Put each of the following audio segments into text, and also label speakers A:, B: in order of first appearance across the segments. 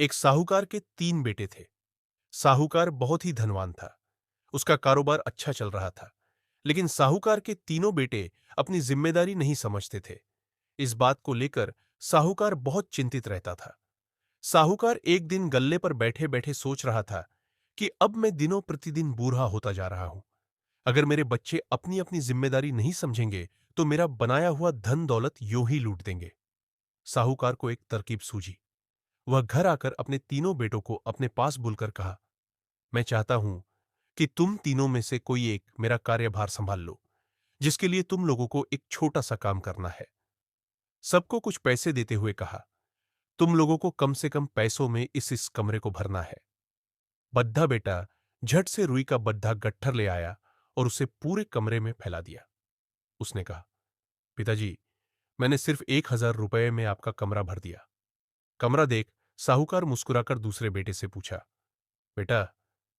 A: एक साहूकार के 3 बेटे थे। साहूकार बहुत ही धनवान था। उसका कारोबार अच्छा चल रहा था। लेकिन साहूकार के तीनों बेटे अपनी जिम्मेदारी नहीं समझते थे। इस बात को लेकर साहूकार बहुत चिंतित रहता था। साहूकार एक दिन गल्ले पर बैठे बैठे सोच रहा था कि अब मैं दिनों प्रतिदिन बूढ़ा होता जा रहा हूं। अगर मेरे बच्चे अपनी अपनी जिम्मेदारी नहीं समझेंगे तो मेरा बनाया हुआ धन दौलत यूं ही लूट देंगे। साहूकार को एक तरकीब सूझी। वह घर आकर अपने तीनों बेटों को अपने पास बुलकर कहा, मैं चाहता हूं कि तुम तीनों में से कोई एक मेरा कार्यभार संभाल लो, जिसके लिए तुम लोगों को एक छोटा सा काम करना है। सबको कुछ पैसे देते हुए कहा, तुम लोगों को कम से कम पैसों में इस कमरे को भरना है। बद्धा बेटा झट से रुई का बद्धा गट्ठर ले आया और उसे पूरे कमरे में फैला दिया। उसने कहा, पिताजी, मैंने सिर्फ 1,000 रुपए में आपका कमरा भर दिया। कमरा देख साहूकार मुस्कुराकर दूसरे बेटे से पूछा, बेटा,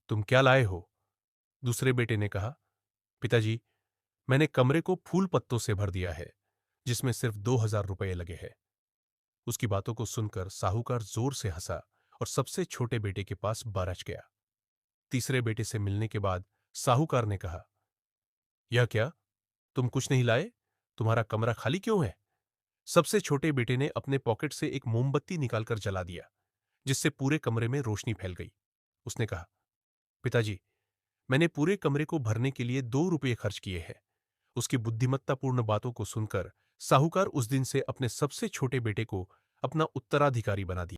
A: तुम क्या लाए हो? दूसरे बेटे ने कहा, पिताजी, मैंने कमरे को फूल पत्तों से भर दिया है, जिसमें सिर्फ 2,000 रुपए लगे हैं। उसकी बातों को सुनकर साहूकार जोर से हंसा और सबसे छोटे बेटे के पास बरच गया। तीसरे बेटे से मिलने के बाद साहूकार ने कहा, यह क्या, तुम कुछ नहीं लाए? तुम्हारा कमरा खाली क्यों है? सबसे छोटे बेटे ने अपने पॉकेट से एक मोमबत्ती निकालकर जला दिया, जिससे पूरे कमरे में रोशनी फैल गई। उसने कहा, पिताजी, मैंने पूरे कमरे को भरने के लिए 2 रुपये खर्च किए हैं। उसकी बुद्धिमत्तापूर्ण बातों को सुनकर साहूकार उस दिन से अपने सबसे छोटे बेटे को अपना उत्तराधिकारी बना दिया।